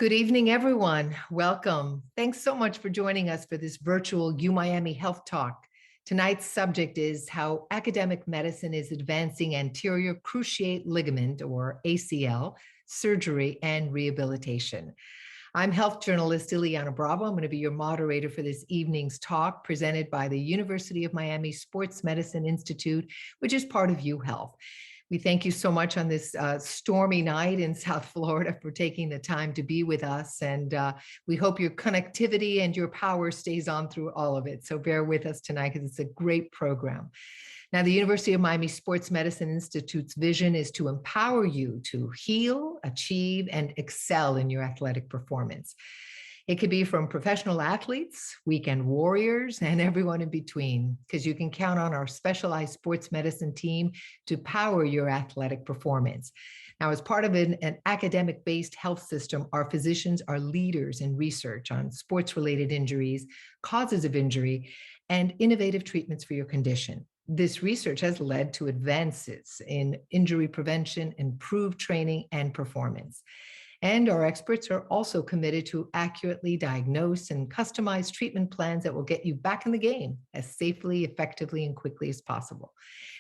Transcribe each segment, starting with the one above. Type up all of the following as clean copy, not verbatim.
Good evening, everyone. Welcome. Thanks so much for joining us for this virtual UMiami Health Talk. Tonight's subject is how academic medicine is advancing anterior cruciate ligament, or ACL, surgery and rehabilitation. I'm health journalist Ileana Bravo. I'm going to be your moderator for this evening's talk presented by the University of Miami Sports Medicine Institute, which is part of UHealth. We thank you so much on this stormy night in South Florida for taking the time to be with us. And we hope your connectivity and your power stays on through all of it. So bear with us tonight because it's a great program. Now, the University of Miami Sports Medicine Institute's vision is to empower you to heal, achieve, and excel in your athletic performance. It could be from professional athletes, weekend warriors, and everyone in between, because you can count on our specialized sports medicine team to power your athletic performance. Now, as part of an academic-based health system, our physicians are leaders in research on sports-related injuries, causes of injury, and innovative treatments for your condition. This research has led to advances in injury prevention, improved training, and performance. And our experts are also committed to accurately diagnose and customize treatment plans that will get you back in the game as safely, effectively, and quickly as possible.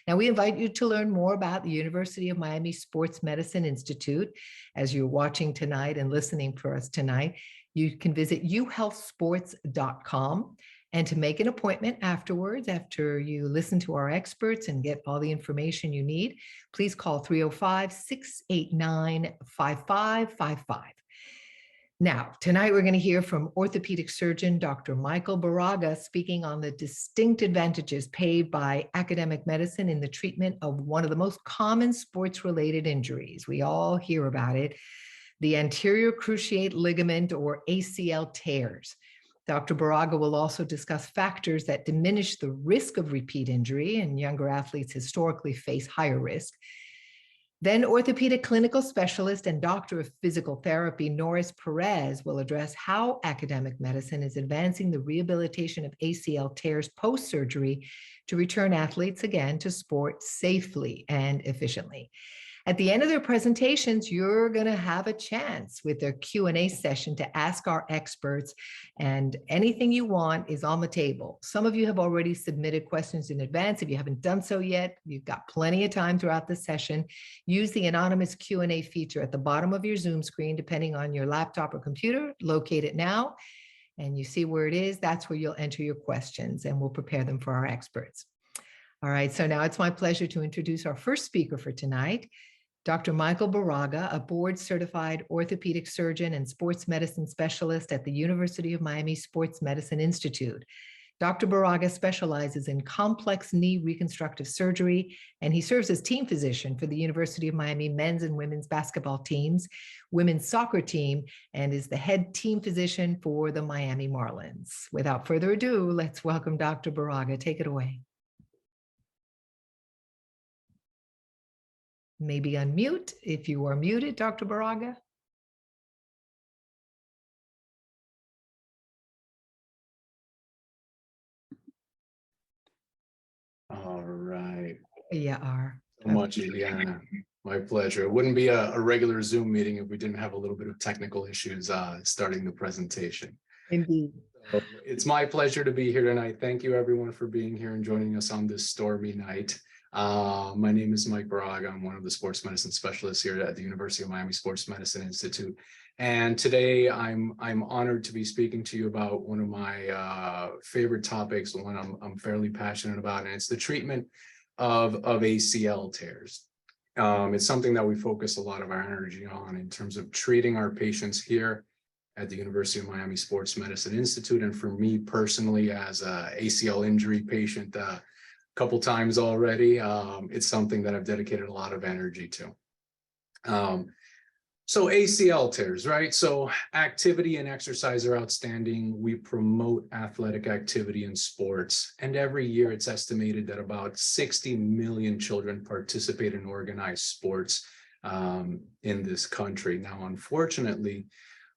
Now, we invite you to learn more about the University of Miami Sports Medicine Institute. As you're watching tonight and listening for us tonight, you can visit uhealthsports.com. And to make an appointment afterwards, after you listen to our experts and get all the information you need, please call 305-689-5555. Now, tonight we're going to hear from orthopedic surgeon Dr. Michael Baraga speaking on the distinct advantages paid by academic medicine in the treatment of one of the most common sports-related injuries. We all hear about it, the anterior cruciate ligament, or ACL tears. Dr. Baraga will also discuss factors that diminish the risk of repeat injury, and younger athletes historically face higher risk. Then orthopedic clinical specialist and doctor of physical therapy, Noris Perez, will address how academic medicine is advancing the rehabilitation of ACL tears post-surgery to return athletes again to sport safely and efficiently. At the end of their presentations, you're going to have a chance with their Q&A session to ask our experts, and anything you want is on the table. Some of you have already submitted questions in advance. If you haven't done so yet, you've got plenty of time throughout the session. Use the anonymous Q&A feature at the bottom of your Zoom screen, depending on your laptop or computer. Locate it now, and you see where it is. That's where you'll enter your questions, and we'll prepare them for our experts. All right, so now it's my pleasure to introduce our first speaker for tonight, Dr. Michael Baraga, a board-certified orthopedic surgeon and sports medicine specialist at the University of Miami Sports Medicine Institute. Dr. Baraga specializes in complex knee reconstructive surgery, and he serves as team physician for the University of Miami men's and women's basketball teams, women's soccer team, and is the head team physician for the Miami Marlins. Without further ado, let's welcome Dr. Baraga. Take it away. Maybe unmute if you are muted, Dr. Baraga. All right. You are. So much, Ileana. My pleasure. It wouldn't be a regular Zoom meeting if we didn't have a little bit of technical issues starting the presentation. Indeed. So it's my pleasure to be here tonight. Thank you, everyone, for being here and joining us on this stormy night. My name is Mike Baraga. I'm one of the sports medicine specialists here at the University of Miami Sports Medicine Institute. And today I'm honored to be speaking to you about one of my favorite topics, one I'm fairly passionate about, and it's the treatment of ACL tears. It's something that we focus a lot of our energy on in terms of treating our patients here at the University of Miami Sports Medicine Institute. And for me personally, as an ACL injury patient, couple times already, it's something that I've dedicated a lot of energy to. So ACL tears, right? So activity and exercise are outstanding. We promote athletic activity in sports, and every year it's estimated that about 60 million children participate in organized sports in this country. Now, unfortunately,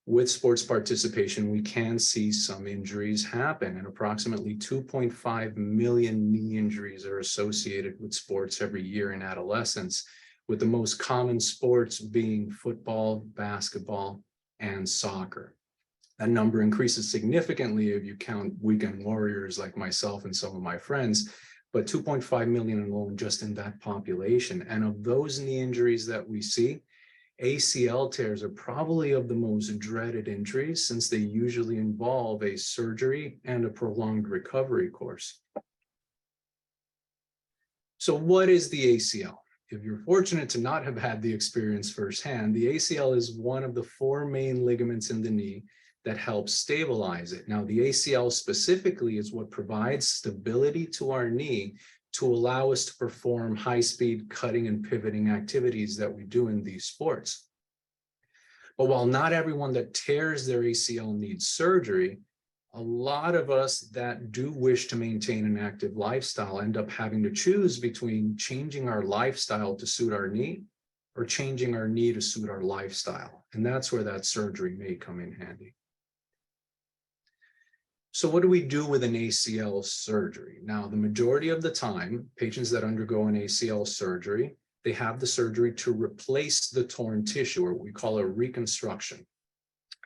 with sports participation, we can see some injuries happen, and approximately 2.5 million knee injuries are associated with sports every year in adolescents, with the most common sports being football, basketball, and soccer. That number increases significantly if you count weekend warriors like myself and some of my friends, but 2.5 million alone just in that population. And of those knee injuries that we see, ACL tears are probably of the most dreaded injuries since they usually involve a surgery and a prolonged recovery course. So what is the ACL? If you're fortunate to not have had the experience firsthand, the ACL is one of the 4 main ligaments in the knee that helps stabilize it. Now, the ACL specifically is what provides stability to our knee to allow us to perform high-speed cutting and pivoting activities that we do in these sports. But while not everyone that tears their ACL needs surgery, a lot of us that do wish to maintain an active lifestyle end up having to choose between changing our lifestyle to suit our knee or changing our knee to suit our lifestyle. And that's where that surgery may come in handy. So what do we do with an ACL surgery? Now, the majority of the time, patients that undergo an ACL surgery, they have the surgery to replace the torn tissue, or what we call a reconstruction.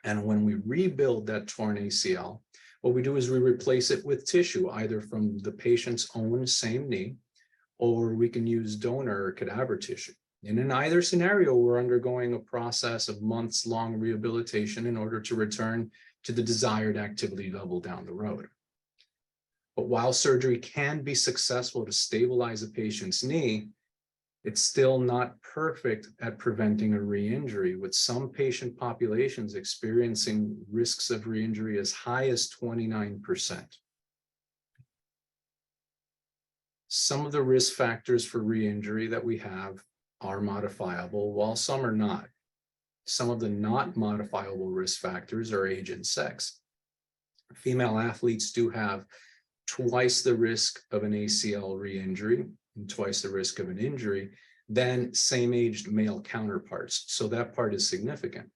And when we rebuild that torn ACL, what we do is we replace it with tissue, either from the patient's own same knee, or we can use donor or cadaver tissue. And in either scenario, we're undergoing a process of months-long rehabilitation in order to return to the desired activity level down the road. But while surgery can be successful to stabilize a patient's knee, it's still not perfect at preventing a re-injury, with some patient populations experiencing risks of re-injury as high as 29%. Some of the risk factors for re-injury that we have are modifiable, while some are not. Some of the not modifiable risk factors are age and sex. Female athletes do have twice the risk of an ACL re-injury and twice the risk of an injury than same-aged male counterparts. So that part is significant.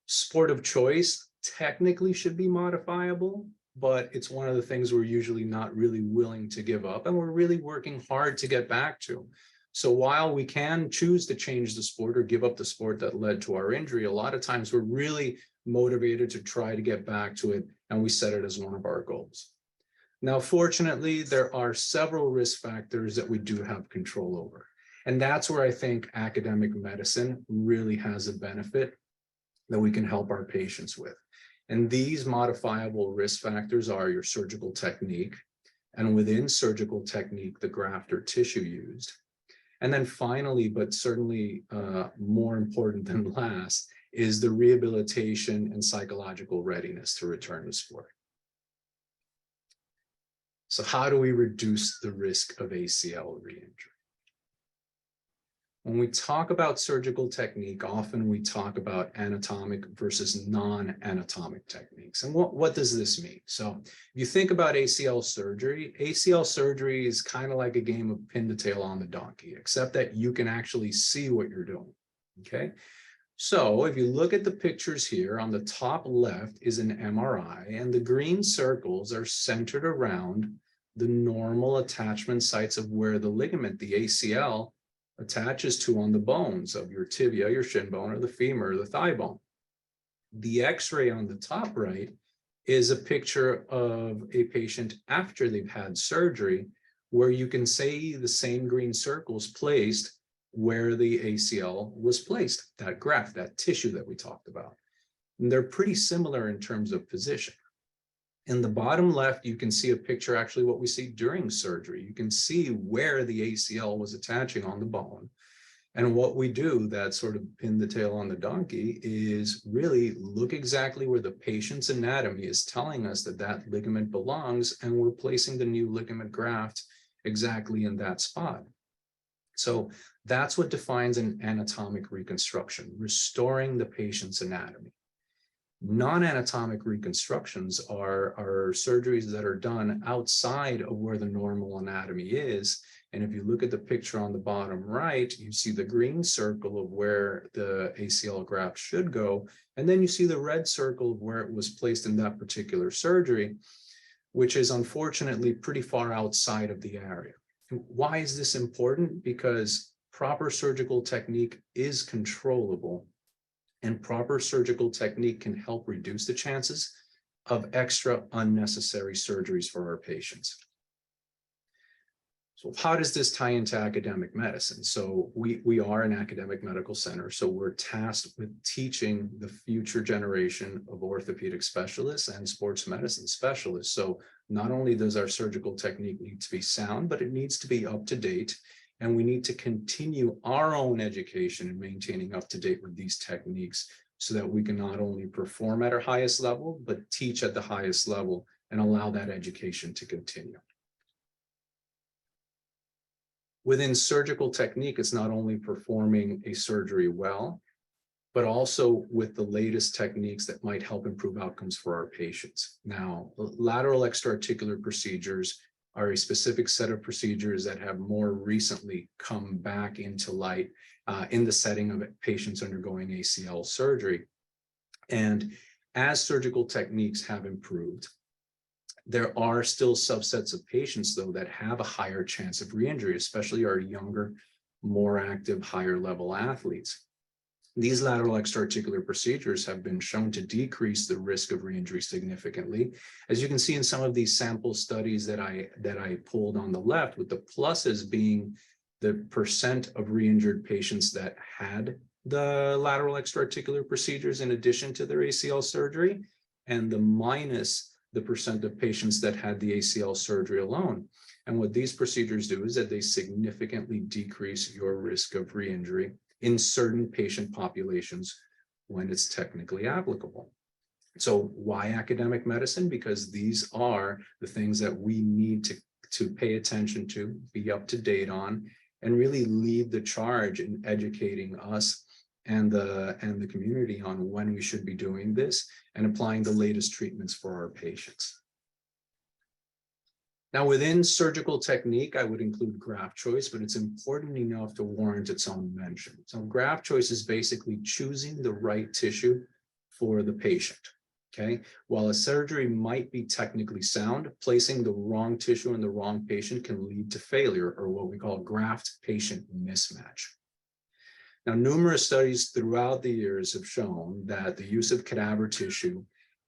Sport of choice technically should be modifiable, but it's one of the things we're usually not really willing to give up, and we're really working hard to get back to. So while we can choose to change the sport or give up the sport that led to our injury, a lot of times we're really motivated to try to get back to it, and we set it as one of our goals. Now, fortunately, there are several risk factors that we do have control over. And that's where I think academic medicine really has a benefit that we can help our patients with. And these modifiable risk factors are your surgical technique, and within surgical technique, the graft or tissue used. And then finally, but certainly more important than last, is the rehabilitation and psychological readiness to return to sport. So how do we reduce the risk of ACL re-injury? When we talk about surgical technique, often we talk about anatomic versus non-anatomic techniques. And what does this mean? So if you think about ACL surgery is kind of like a game of pin the tail on the donkey, except that you can actually see what you're doing, okay? So if you look at the pictures here, on the top left is an MRI, and the green circles are centered around the normal attachment sites of where the ligament, the ACL, attaches to on the bones of your tibia, your shin bone, or the femur, or the thigh bone. The X-ray on the top right is a picture of a patient after they've had surgery, where you can see the same green circles placed where the ACL was placed, that graft, that tissue that we talked about. And they're pretty similar in terms of position. In the bottom left, you can see a picture, actually what we see during surgery. You can see where the ACL was attaching on the bone. And what we do, that sort of pin the tail on the donkey, is really look exactly where the patient's anatomy is telling us that that ligament belongs, and we're placing the new ligament graft exactly in that spot. So that's what defines an anatomic reconstruction, restoring the patient's anatomy. Non-anatomic reconstructions are surgeries that are done outside of where the normal anatomy is. And if you look at the picture on the bottom right, you see the green circle of where the ACL graft should go. And then you see the red circle of where it was placed in that particular surgery, which is unfortunately pretty far outside of the area. And why is this important? Because proper surgical technique is controllable. And proper surgical technique can help reduce the chances of extra unnecessary surgeries for our patients. So how does this tie into academic medicine? So we are an academic medical center, so we're tasked with teaching the future generation of orthopedic specialists and sports medicine specialists. So not only does our surgical technique need to be sound, but it needs to be up to date. And we need to continue our own education and maintaining up to date with these techniques so that we can not only perform at our highest level, but teach at the highest level and allow that education to continue. Within surgical technique, it's not only performing a surgery well, but also with the latest techniques that might help improve outcomes for our patients. Now, lateral extraarticular procedures are a specific set of procedures that have more recently come back into light in the setting of patients undergoing ACL surgery. And as surgical techniques have improved, there are still subsets of patients, though, that have a higher chance of re-injury, especially our younger, more active, higher level athletes. These lateral extraarticular procedures have been shown to decrease the risk of re-injury significantly. As you can see in some of these sample studies that I pulled on the left, with the pluses being the percent of re-injured patients that had the lateral extraarticular procedures in addition to their ACL surgery, and the minus the percent of patients that had the ACL surgery alone. And what these procedures do is that they significantly decrease your risk of re-injury in certain patient populations when it's technically applicable. So why academic medicine? Because these are the things that we need to pay attention to, be up to date on, and really lead the charge in educating us and the community on when we should be doing this and applying the latest treatments for our patients. Now, within surgical technique, I would include graft choice, but it's important enough to warrant its own mention. So graft choice is basically choosing the right tissue for the patient, okay? While a surgery might be technically sound, placing the wrong tissue in the wrong patient can lead to failure, or what we call graft-patient mismatch. Now, numerous studies throughout the years have shown that the use of cadaver tissue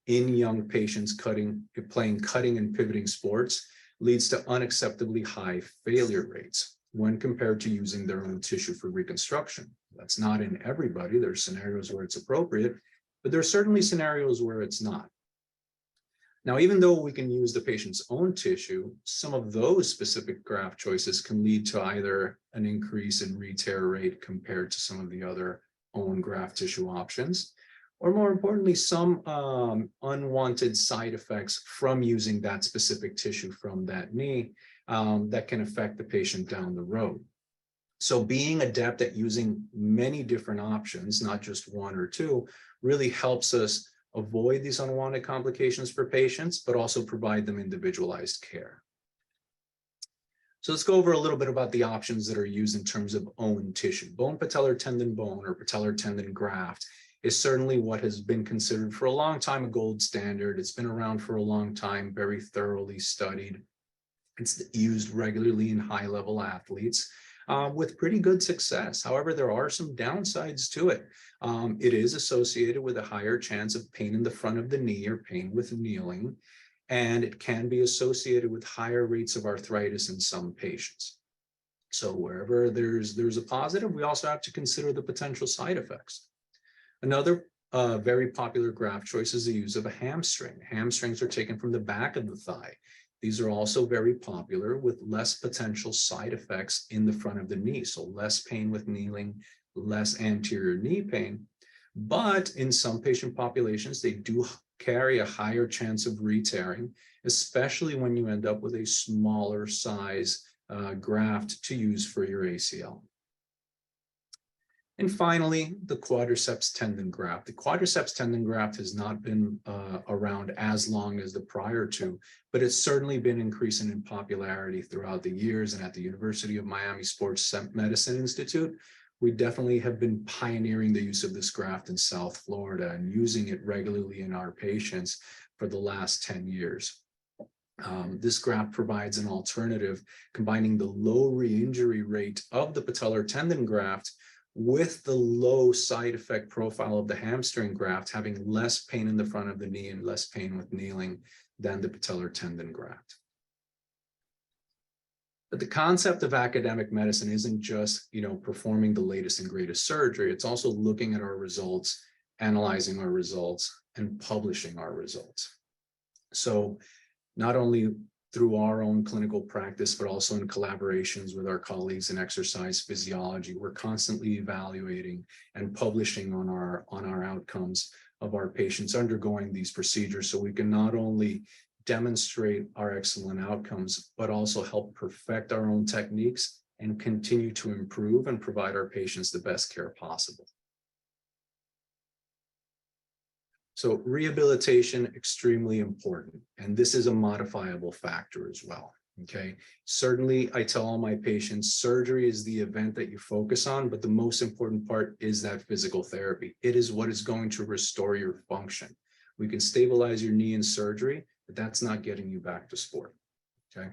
in young patients playing cutting and pivoting sports leads to unacceptably high failure rates when compared to using their own tissue for reconstruction. That's not in everybody. There's scenarios where it's appropriate, but there are certainly scenarios where it's not. Now, even though we can use the patient's own tissue, some of those specific graft choices can lead to either an increase in re-tear rate compared to some of the other own graft tissue options, or more importantly, some unwanted side effects from using that specific tissue from that knee that can affect the patient down the road. So being adept at using many different options, not just one or two, really helps us avoid these unwanted complications for patients, but also provide them individualized care. So let's go over a little bit about the options that are used in terms of own tissue. Bone patellar tendon bone or patellar tendon graft is certainly what has been considered for a long time a gold standard. It's been around for a long time, very thoroughly studied. It's used regularly in high-level athletes with pretty good success. However, there are some downsides to it. It is associated with a higher chance of pain in the front of the knee or pain with kneeling, and it can be associated with higher rates of arthritis in some patients. So wherever there's a positive, we also have to consider the potential side effects. Another very popular graft choice is the use of a hamstring. Hamstrings are taken from the back of the thigh. These are also very popular with less potential side effects in the front of the knee. So less pain with kneeling, less anterior knee pain. But in some patient populations, they do carry a higher chance of re-tearing, especially when you end up with a smaller size graft to use for your ACL. And finally, the quadriceps tendon graft. The quadriceps tendon graft has not been around as long as the prior two, but it's certainly been increasing in popularity throughout the years. And at the University of Miami Sports Medicine Institute, we definitely have been pioneering the use of this graft in South Florida and using it regularly in our patients for the last 10 years. This graft provides an alternative, combining the low re-injury rate of the patellar tendon graft with the low side effect profile of the hamstring graft, having less pain in the front of the knee and less pain with kneeling than the patellar tendon graft. But the concept of academic medicine isn't just, performing the latest and greatest surgery. It's also looking at our results, analyzing our results, and publishing our results. So not only through our own clinical practice, but also in collaborations with our colleagues in exercise physiology, we're constantly evaluating and publishing on our outcomes of our patients undergoing these procedures, so we can not only demonstrate our excellent outcomes, but also help perfect our own techniques and continue to improve and provide our patients the best care possible. So rehabilitation, extremely important, and this is a modifiable factor as well, okay? Certainly, I tell all my patients, surgery is the event that you focus on, but the most important part is that physical therapy. It is what is going to restore your function. We can stabilize your knee in surgery, but that's not getting you back to sport, okay?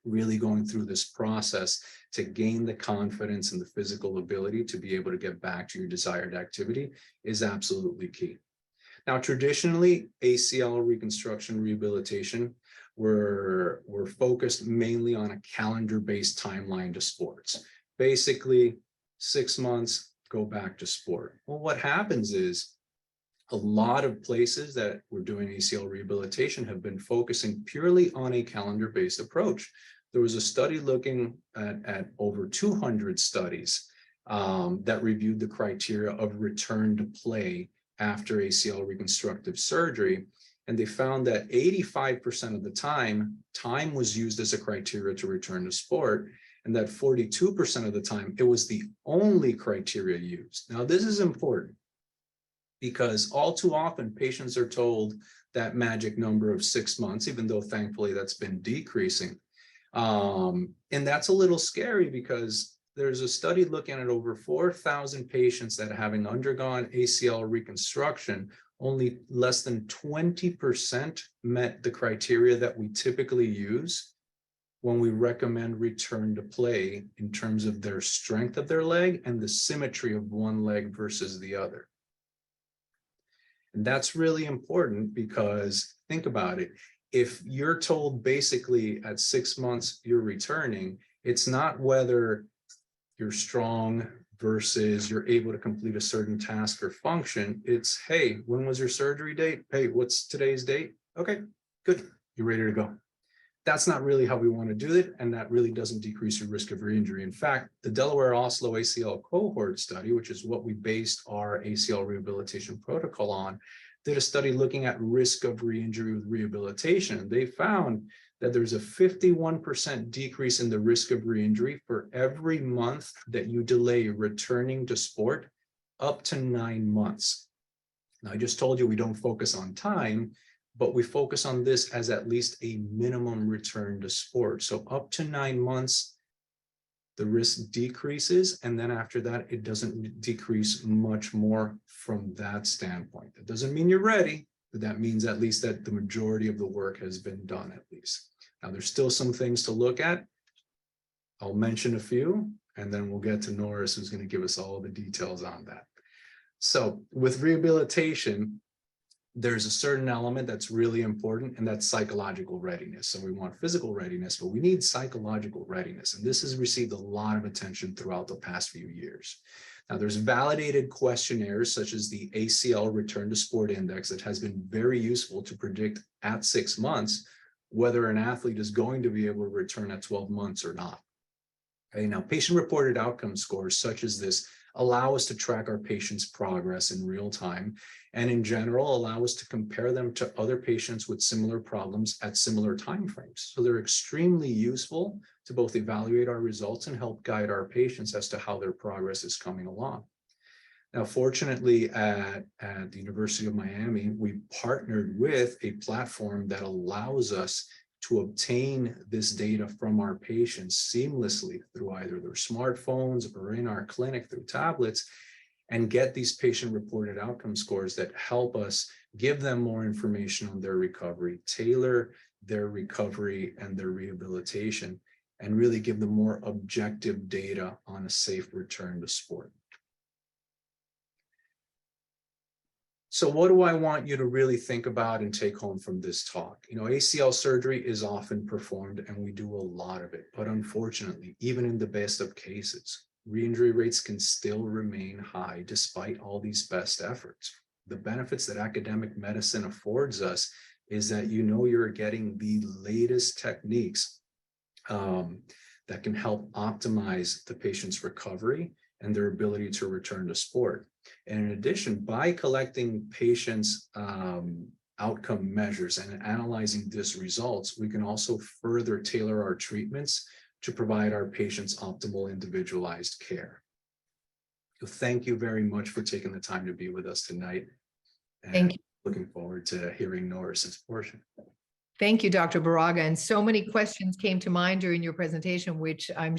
Really going through this process to gain the confidence and the physical ability to be able to get back to your desired activity is absolutely key. Now, traditionally, ACL reconstruction rehabilitation, we're focused mainly on a calendar-based timeline to sports. Basically, 6 months, go back to sport. Well, what happens is a lot of places that we're doing ACL rehabilitation have been focusing purely on a calendar-based approach. There was a study looking at over 200 studies that reviewed the criteria of return to play after ACL reconstructive surgery, and they found that 85% of the time was used as a criteria to return to sport, and that 42% of the time it was the only criteria used. Now, this is important because all too often patients are told that magic number of 6 months, even though thankfully that's been decreasing. And that's a little scary because there's a study looking at over 4,000 patients that having undergone ACL reconstruction, only less than 20% met the criteria that we typically use when we recommend return to play in terms of their strength of their leg and the symmetry of one leg versus the other. And that's really important because think about it. If you're told basically at 6 months you're returning, it's not whether you're strong versus you're able to complete a certain task or function. It's, hey, when was your surgery date? Hey, what's today's date? Okay, good. You're ready to go. That's not really how we want to do it, and that really doesn't decrease your risk of re-injury. In fact, the Delaware Oslo ACL cohort study, which is what we based our ACL rehabilitation protocol on, did a study looking at risk of re-injury with rehabilitation. They found that there's a 51% decrease in the risk of re-injury for every month that you delay returning to sport up to 9 months. Now, I just told you we don't focus on time, but we focus on this as at least a minimum return to sport. So up to 9 months, the risk decreases, and then after that, it doesn't decrease much more from that standpoint. That doesn't mean you're ready, but that means at least that the majority of the work has been done at least. Now, there's still some things to look at. I'll mention a few, and then we'll get to Noris, who's going to give us all the details on that. So with rehabilitation, there's a certain element that's really important, and that's psychological readiness. So we want physical readiness, but we need psychological readiness. And this has received a lot of attention throughout the past few years. Now, there's validated questionnaires such as the ACL Return to Sport Index that has been very useful to predict at 6 months whether an athlete is going to be able to return at 12 months or not. Okay, now, patient-reported outcome scores such as this allow us to track our patients' progress in real time, and in general, allow us to compare them to other patients with similar problems at similar timeframes. So they're extremely useful to both evaluate our results and help guide our patients as to how their progress is coming along. Now, fortunately, at the University of Miami, we partnered with a platform that allows us to obtain this data from our patients seamlessly through either their smartphones or in our clinic through tablets, and get these patient-reported outcome scores that help us give them more information on their recovery, tailor their recovery and their rehabilitation, and really give them more objective data on a safe return to sport. So what do I want you to really think about and take home from this talk? ACL surgery is often performed and we do a lot of it, but unfortunately, even in the best of cases, re-injury rates can still remain high despite all these best efforts. The benefits that academic medicine affords us is that you're getting the latest techniques that can help optimize the patient's recovery and their ability to return to sport. And in addition, by collecting patients' outcome measures and analyzing these results, we can also further tailor our treatments to provide our patients optimal individualized care. So thank you very much for taking the time to be with us tonight. And Thank you. Looking forward to hearing Noris's portion. Thank you, Dr. Baraga. And so many questions came to mind during your presentation, which I'm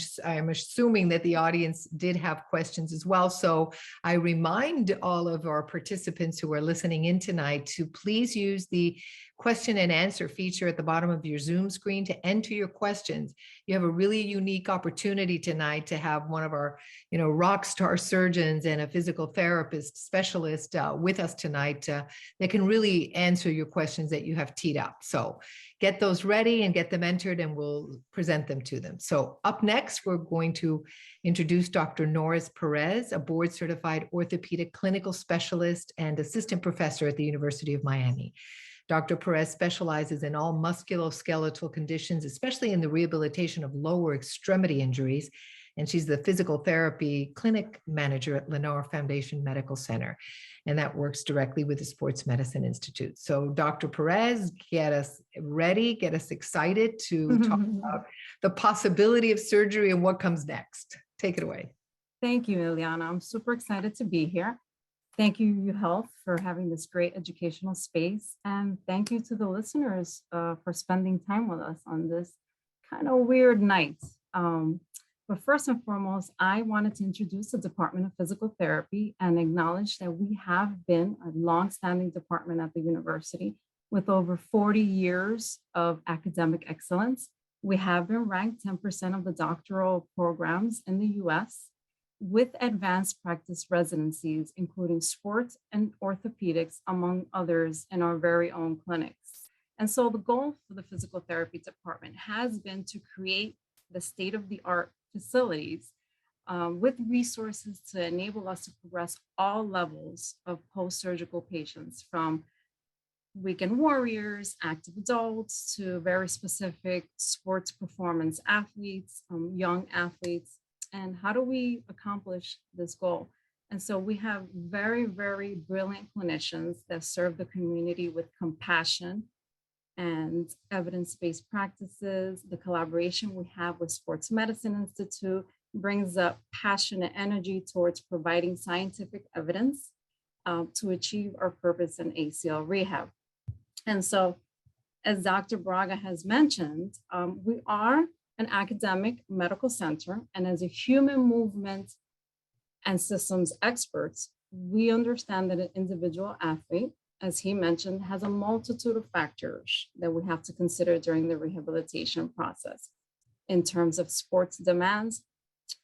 assuming that the audience did have questions as well. So I remind all of our participants who are listening in tonight to please use the question and answer feature at the bottom of your Zoom screen to enter your questions. You have a really unique opportunity tonight to have one of our, rock star surgeons and a physical therapist specialist with us tonight that can really answer your questions that you have teed up. So get those ready and get them entered and we'll present them to them. So up next, we're going to introduce Dr. Noris Perez, a board certified orthopedic clinical specialist and assistant professor at the University of Miami. Dr. Perez specializes in all musculoskeletal conditions, especially in the rehabilitation of lower extremity injuries. And she's the physical therapy clinic manager at Lenore Foundation Medical Center. And that works directly with the Sports Medicine Institute. So Dr. Perez, get us ready, get us excited to talk about the possibility of surgery and what comes next. Take it away. Thank you, Ileana. I'm super excited to be here. Thank you, UHealth, for having this great educational space. And thank you to the listeners for spending time with us on this kind of weird night. But first and foremost, I wanted to introduce the Department of Physical Therapy and acknowledge that we have been a longstanding department at the university with over 40 years of academic excellence. We have been ranked 10% of the doctoral programs in the US with advanced practice residencies, including sports and orthopedics, among others, in our very own clinics. And so the goal for the physical therapy department has been to create the state-of-the-art facilities with resources to enable us to progress all levels of post-surgical patients, from weekend warriors, active adults, to very specific sports performance athletes, young athletes. And how do we accomplish this goal? And so we have very, very brilliant clinicians that serve the community with compassion and evidence-based practices. The collaboration we have with Sports Medicine Institute brings up passion and energy towards providing scientific evidence to achieve our purpose in ACL rehab. And so, as Dr. Baraga has mentioned, we are an academic medical center, and as a human movement and systems experts, we understand that an individual athlete, as he mentioned, has a multitude of factors that we have to consider during the rehabilitation process in terms of sports demands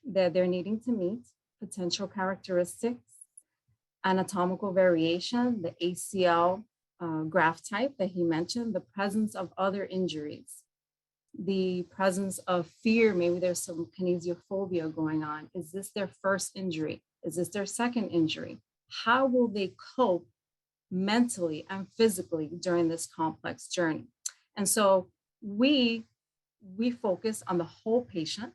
that they're needing to meet, potential characteristics, anatomical variation, the ACL graft type that he mentioned, the presence of other injuries, the presence of fear. Maybe there's some kinesiophobia going on. Is this their first injury? Is this their second injury? How will they cope mentally and physically during this complex journey? And so we focus on the whole patient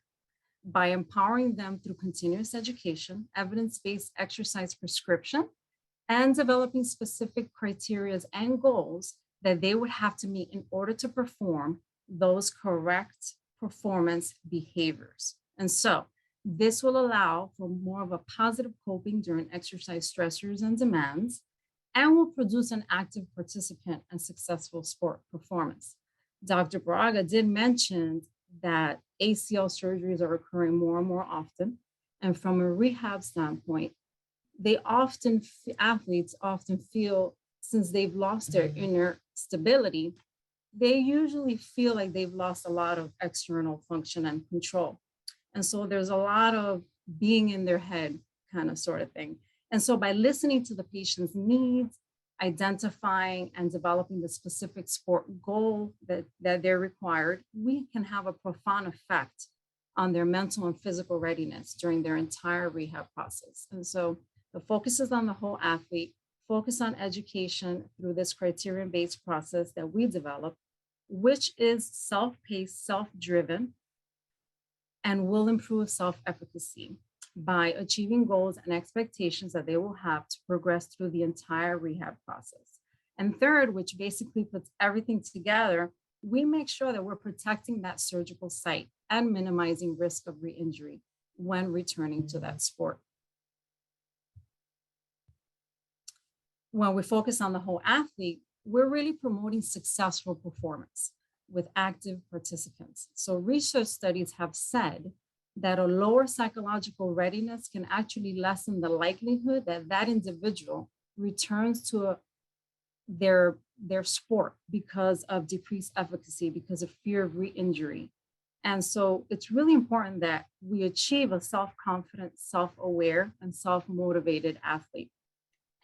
by empowering them through continuous education, evidence-based exercise prescription, and developing specific criteria and goals that they would have to meet in order to perform those correct performance behaviors. And so this will allow for more of a positive coping during exercise stressors and demands, and will produce an active participant and successful sport performance. Dr. Baraga did mention that ACL surgeries are occurring more and more often. And from a rehab standpoint, athletes often feel, since they've lost their inner stability, they usually feel like they've lost a lot of external function and control. And so there's a lot of being in their head kind of sort of thing. And so by listening to the patient's needs identifying and developing the specific sport goal that they're required, we can have a profound effect on their mental and physical readiness during their entire rehab process. And so the focus is on the whole athlete, focus on education through this criterion-based process that we develop, which is self-paced, self-driven, and will improve self-efficacy by achieving goals and expectations that they will have to progress through the entire rehab process. And third, which basically puts everything together, we make sure that we're protecting that surgical site and minimizing risk of re-injury when returning to that sport. When we focus on the whole athlete, we're really promoting successful performance with active participants. So research studies have said that a lower psychological readiness can actually lessen the likelihood that that individual returns to their sport because of decreased efficacy, because of fear of re-injury. And so it's really important that we achieve a self-confident, self-aware, and self-motivated athlete.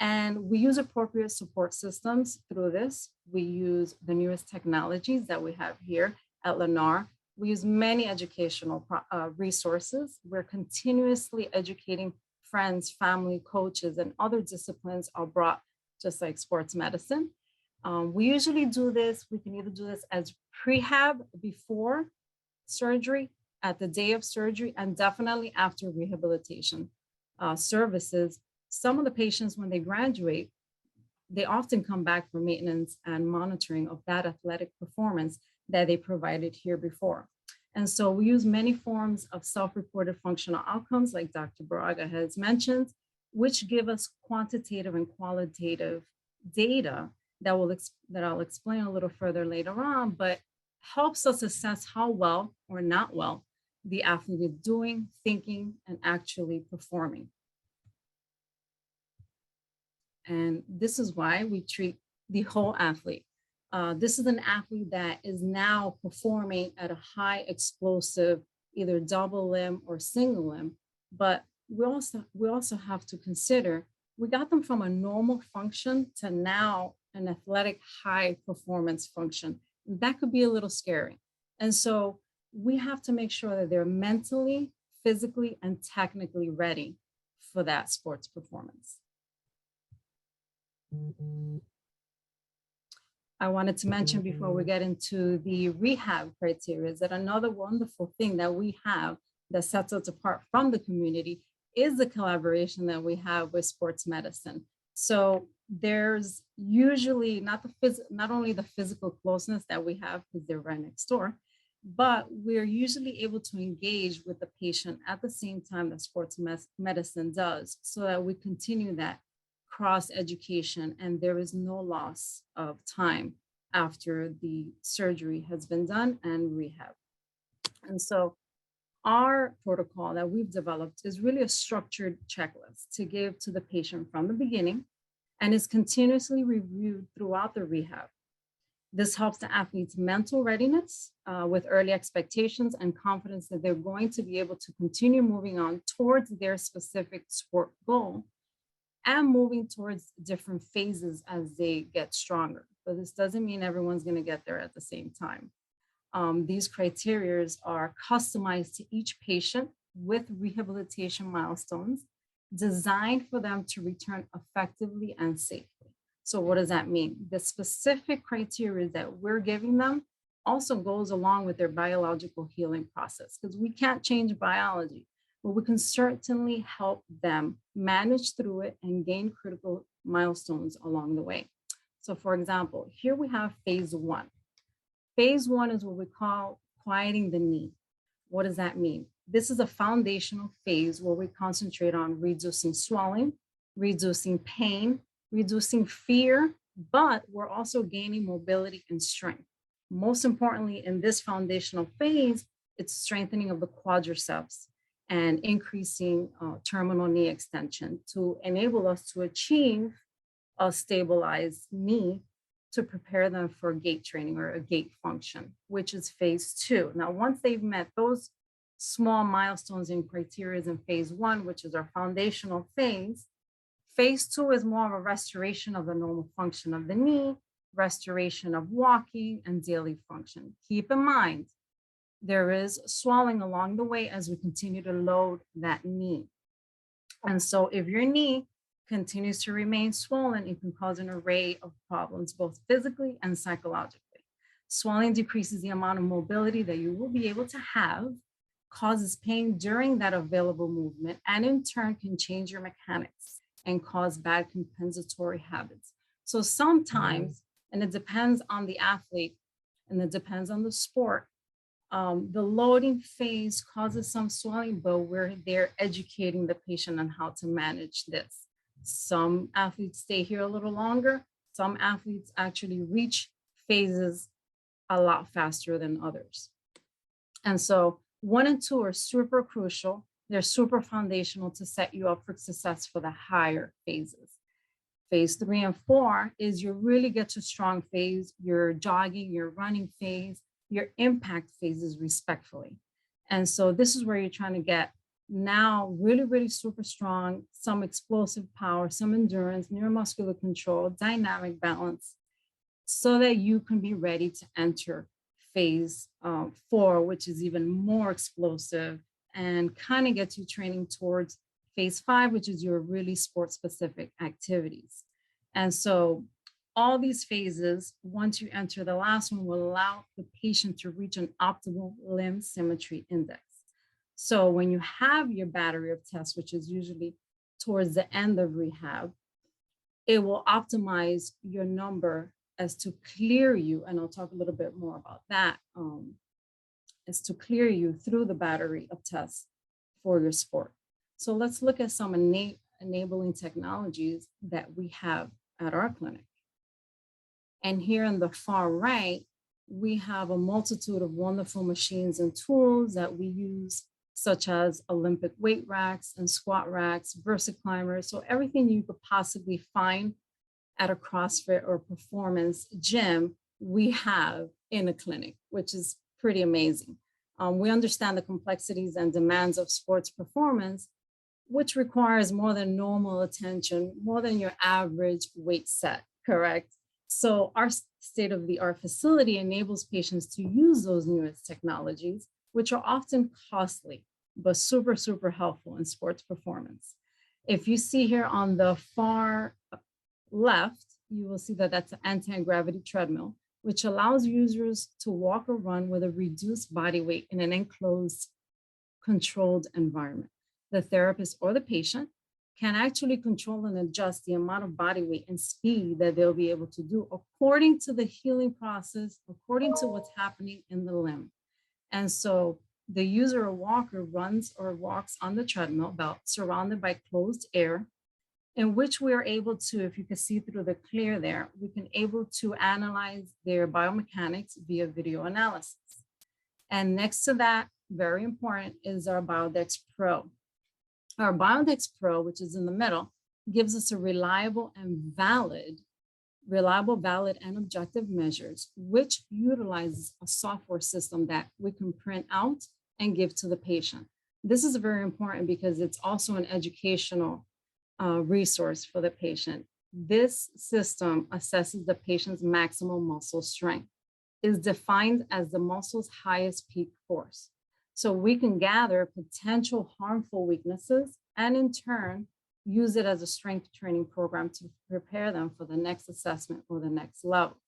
And we use appropriate support systems through this. We use the newest technologies that we have here at Lennar. We use many educational resources. We're continuously educating friends, family, coaches, and other disciplines are brought just like sports medicine. We usually do this. We can either do this as prehab before surgery, at the day of surgery, and definitely after rehabilitation services. Some of the patients, when they graduate, they often come back for maintenance and monitoring of that athletic performance that they provided here before. And so we use many forms of self-reported functional outcomes, like Dr. Baraga has mentioned, which give us quantitative and qualitative data that I'll explain a little further later on, but helps us assess how well or not well the athlete is doing, thinking, and actually performing. And this is why we treat the whole athlete. This is an athlete that is now performing at a high explosive, either double limb or single limb, but we also have to consider, we got them from a normal function to now an athletic high performance function. That could be a little scary. And so we have to make sure that they're mentally, physically, and technically ready for that sports performance. I wanted to mention before we get into the rehab criteria that another wonderful thing that we have that sets us apart from the community is the collaboration that we have with sports medicine. So there's usually not only the physical closeness that we have because they're right next door, but we're usually able to engage with the patient at the same time that sports medicine does, so that we continue that cross education and there is no loss of time after the surgery has been done and rehab. And so our protocol that we've developed is really a structured checklist to give to the patient from the beginning and is continuously reviewed throughout the rehab. This helps the athlete's mental readiness with early expectations and confidence that they're going to be able to continue moving on towards their specific sport goal and moving towards different phases as they get stronger. But this doesn't mean everyone's going to get there at the same time. These criteria are customized to each patient with rehabilitation milestones designed for them to return effectively and safely. So what does that mean? The specific criteria that we're giving them also goes along with their biological healing process, because we can't change biology, but we can certainly help them manage through it and gain critical milestones along the way. So for example, here we have phase one. Phase one is what we call quieting the knee. What does that mean? This is a foundational phase where we concentrate on reducing swelling, reducing pain, reducing fear, but we're also gaining mobility and strength. Most importantly, in this foundational phase, it's strengthening of the quadriceps and increasing terminal knee extension to enable us to achieve a stabilized knee to prepare them for gait training or a gait function, which is phase two. Now, once they've met those small milestones and criteria in phase one, which is our foundational phase, Phase 2 is more of a restoration of the normal function of the knee, restoration of walking and daily function. Keep in mind, there is swelling along the way as we continue to load that knee. And so if your knee continues to remain swollen, it can cause an array of problems, both physically and psychologically. Swelling decreases the amount of mobility that you will be able to have, causes pain during that available movement, and in turn can change your mechanics and cause bad compensatory habits. So sometimes, and it depends on the athlete and it depends on the sport, the loading phase causes some swelling, but we're there educating the patient on how to manage this. Some athletes stay here a little longer. Some athletes actually reach phases a lot faster than others. And so 1 and 2 are super crucial. They're super foundational to set you up for success for the higher phases. Phase 3 and 4 is you really get to strong phase, your jogging, your running phase, your impact phases respectfully. And so this is where you're trying to get now really, really super strong, some explosive power, some endurance, neuromuscular control, dynamic balance, so that you can be ready to enter phase 4, which is even more explosive and kind of gets you training towards phase 5, which is your really sport specific activities. And so all these phases, once you enter the last one, will allow the patient to reach an optimal limb symmetry index. So when you have your battery of tests, which is usually towards the end of rehab, it will optimize your number as to clear you, and I'll talk a little bit more about that, is to clear you through the battery of tests for your sport. So let's look at some enabling technologies that we have at our clinic. And here in the far right, we have a multitude of wonderful machines and tools that we use, such as Olympic weight racks and squat racks, VersaClimbers, so everything you could possibly find at a CrossFit or performance gym, we have in a clinic, which is pretty amazing. We understand the complexities and demands of sports performance, which requires more than normal attention, more than your average weight set, correct? So our state-of-the-art facility enables patients to use those newest technologies, which are often costly, but super, super helpful in sports performance. If you see here on the far left, you will see that that's an anti-gravity treadmill, which allows users to walk or run with a reduced body weight in an enclosed, controlled environment. The therapist or the patient can actually control and adjust the amount of body weight and speed that they'll be able to do according to the healing process, according to what's happening in the limb. And so the user or walker runs or walks on the treadmill belt surrounded by closed air, in which we are able to, if you can see through the clear there, we can able to analyze their biomechanics via video analysis. And next to that, very important, is our Biodex Pro. Our Biodex Pro, which is in the middle, gives us a reliable, valid, and objective measures, which utilizes a software system that we can print out and give to the patient. This is very important because it's also an educational resource for the patient. This system assesses the patient's maximal muscle strength. It is defined as the muscle's highest peak force. So we can gather potential harmful weaknesses and in turn, use it as a strength training program to prepare them for the next assessment or the next level.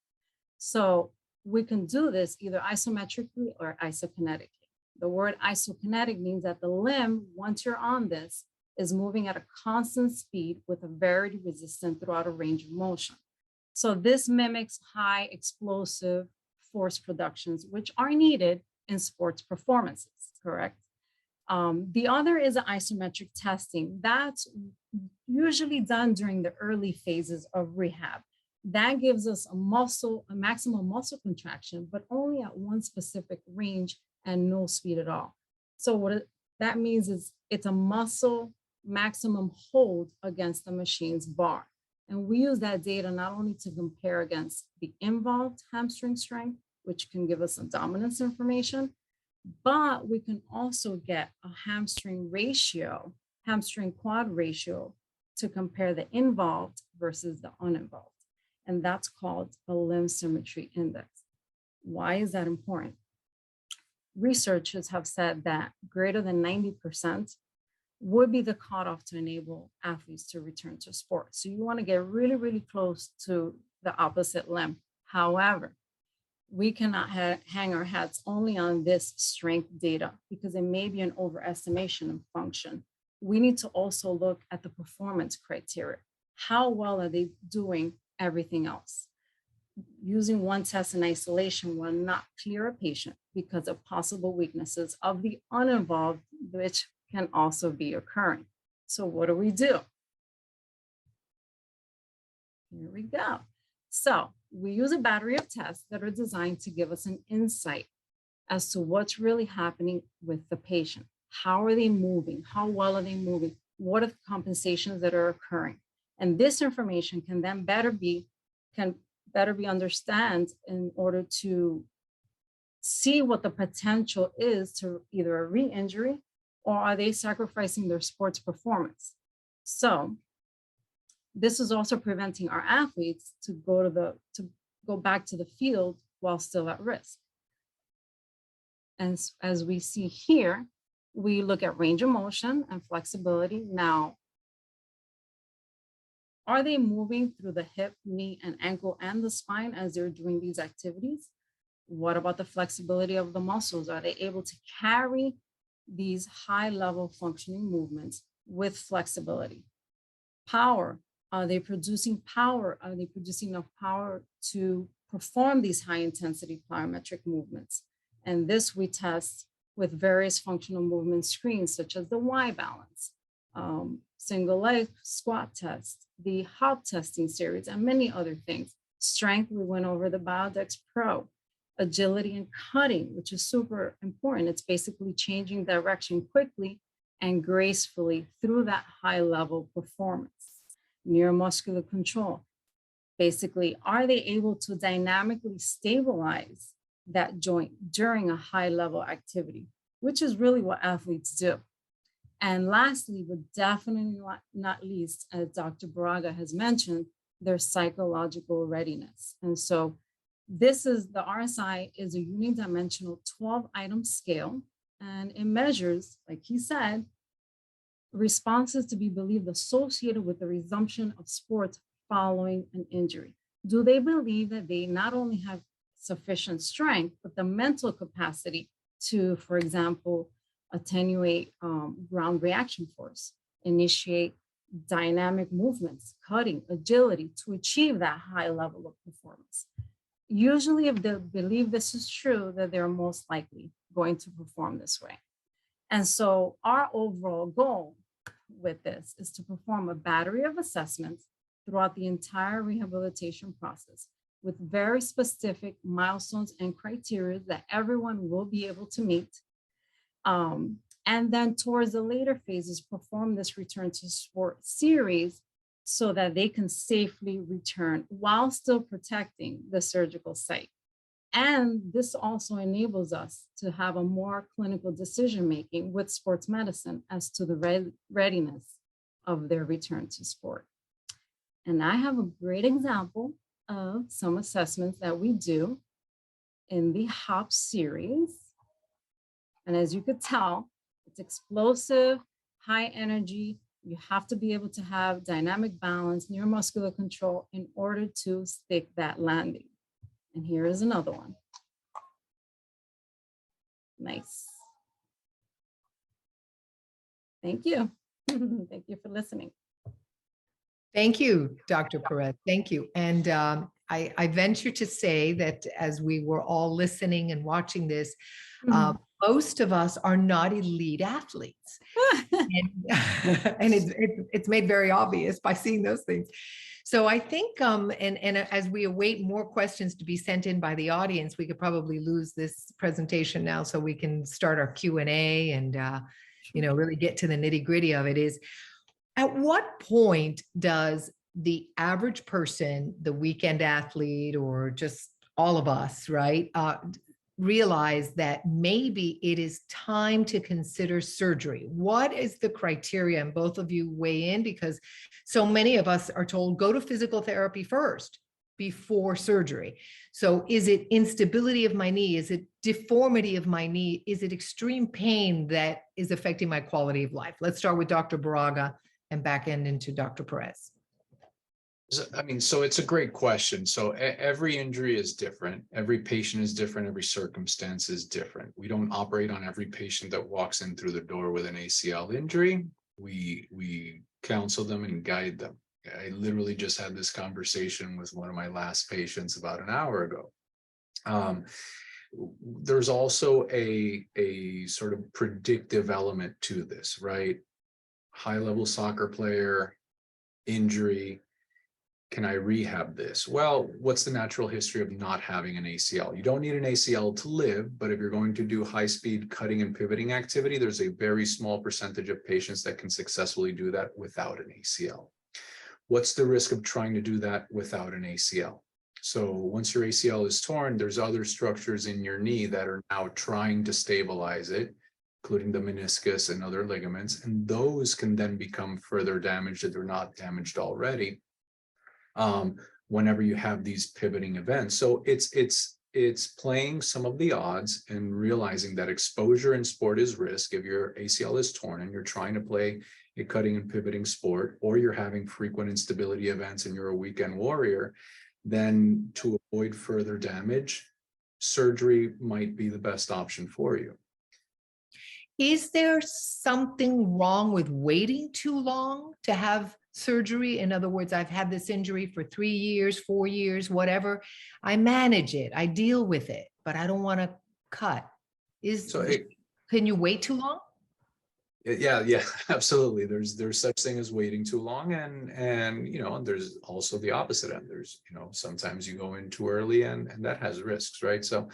So we can do this either isometrically or isokinetically. The word isokinetic means that the limb, once you're on this, is moving at a constant speed with a varied resistance throughout a range of motion. So this mimics high explosive force productions, which are needed in sports performances, correct? The other is isometric testing. That's usually done during the early phases of rehab. That gives us a maximum muscle contraction, but only at one specific range and no speed at all. So what that means is it's a muscle maximum hold against the machine's bar. And we use that data not only to compare against the involved hamstring strength, which can give us some dominance information, but we can also get a hamstring quad ratio to compare the involved versus the uninvolved. And that's called a limb symmetry index. Why is that important? Researchers have said that greater than 90% would be the cutoff to enable athletes to return to sport. So you want to get really, really close to the opposite limb. However, we cannot hang our hats only on this strength data because it may be an overestimation of function. We need to also look at the performance criteria. How well are they doing everything else? Using one test in isolation will not clear a patient because of possible weaknesses of the uninvolved, which can also be occurring. So what do? Here we go. So we use a battery of tests that are designed to give us an insight as to what's really happening with the patient. How are they moving? How well are they moving? What are the compensations that are occurring? And this information can then better be understood in order to see what the potential is to either a re-injury or are they sacrificing their sports performance. So this is also preventing our athletes to go back to the field while still at risk. And as we see here, we look at range of motion and flexibility. Now, are they moving through the hip, knee, and ankle and the spine as they're doing these activities? What about the flexibility of the muscles? Are they able to carry these high-level functioning movements with flexibility? Power. Are they producing power? Are they producing enough power to perform these high-intensity plyometric movements? And this we test with various functional movement screens, such as the Y balance, single leg squat test, the hop testing series, and many other things. Strength, we went over the Biodex Pro. Agility and cutting, which is super important. It's basically changing direction quickly and gracefully through that high-level performance. Neuromuscular control. Basically, are they able to dynamically stabilize that joint during a high-level activity, which is really what athletes do. And lastly, but definitely not least, as Dr. Baraga has mentioned, their psychological readiness. And so this is, the RSI is a unidimensional 12-item scale, and it measures, like he said, responses to be believed associated with the resumption of sports following an injury. Do they believe that they not only have sufficient strength, but the mental capacity to, for example, attenuate ground reaction force, initiate dynamic movements, cutting, agility to achieve that high level of performance? Usually, if they believe this is true, that they're most likely going to perform this way. And so our overall goal with this is to perform a battery of assessments throughout the entire rehabilitation process with very specific milestones and criteria that everyone will be able to meet. And then towards the later phases, perform this return to sport series so that they can safely return while still protecting the surgical site. And this also enables us to have a more clinical decision-making with sports medicine as to the readiness of their return to sport. And I have a great example of some assessments that we do in the HOP series. And as you could tell, it's explosive, high energy. You have to be able to have dynamic balance, neuromuscular control in order to stick that landing. And here is another one. Nice. Thank you. Thank you for listening. Thank you, Dr. Perez. Thank you. And I venture to say that as we were all listening and watching this, most of us are not elite athletes. And it's made very obvious by seeing those things. So I think, and as we await more questions to be sent in by the audience, we could probably lose this presentation now so we can start our Q&A and, really get to the nitty gritty of it. Is at what point does the average person, the weekend athlete, or just all of us, right, realize that maybe it is time to consider surgery? What is the criteria? And both of you weigh in, because so many of us are told go to physical therapy first before surgery. So is it instability of my knee? Is it deformity of my knee? Is it extreme pain that is affecting my quality of life? Let's start with Dr. Baraga and back end into Dr. Perez. I mean, so it's a great question. So every injury is different. Every patient is different. Every circumstance is different. We don't operate on every patient that walks in through the door with an ACL injury. We counsel them and guide them. I literally just had this conversation with one of my last patients about an hour ago. There's also a sort of predictive element to this, right? High-level soccer player, injury. Can I rehab this? Well, what's the natural history of not having an ACL? You don't need an ACL to live, but if you're going to do high-speed cutting and pivoting activity, there's a very small percentage of patients that can successfully do that without an ACL. What's the risk of trying to do that without an ACL? So once your ACL is torn, there's other structures in your knee that are now trying to stabilize it, including the meniscus and other ligaments, and those can then become further damaged if they're not damaged already. Whenever you have these pivoting events. So it's playing some of the odds and realizing that exposure in sport is risk. If your ACL is torn and you're trying to play a cutting and pivoting sport, or you're having frequent instability events and you're a weekend warrior, then to avoid further damage, surgery might be the best option for you. Is there something wrong with waiting too long to have surgery? In other words, I've had this injury for 3 years, 4 years, whatever. I manage it, I deal with it, but I don't want to cut. Can you wait too long? Yeah, absolutely. There's such thing as waiting too long, and there's also the opposite end. There's sometimes you go in too early, and that has risks, right? So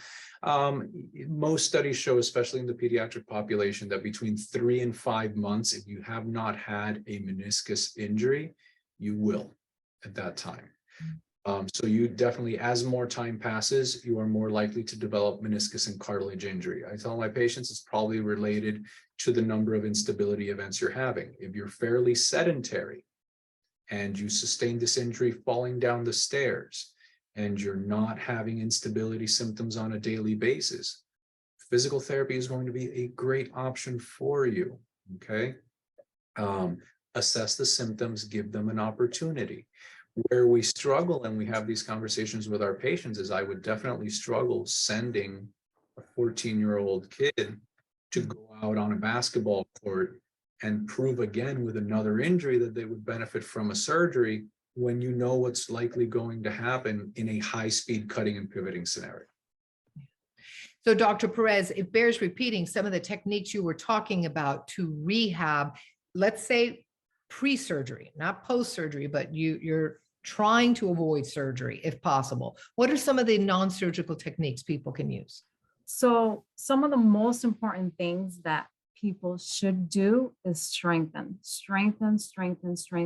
most studies show, especially in the pediatric population, that between 3 and 5 months, if you have not had a meniscus injury, you will at that time. So you definitely, as more time passes, you are more likely to develop meniscus and cartilage injury. I tell my patients it's probably related to the number of instability events you're having. If you're fairly sedentary and you sustain this injury falling down the stairs and you're not having instability symptoms on a daily basis, physical therapy is going to be a great option for you, okay? Assess the symptoms, give them an opportunity. Where we struggle, and we have these conversations with our patients, is I would definitely struggle sending a 14-year-old kid to go out on a basketball court and prove again with another injury that they would benefit from a surgery when you know what's likely going to happen in a high-speed cutting and pivoting scenario. So Dr. Perez, it bears repeating some of the techniques you were talking about to rehab, let's say pre-surgery, not post-surgery, but you're trying to avoid surgery if possible. What are some of the non-surgical techniques people can use? So some of the most important things that people should do is strengthen,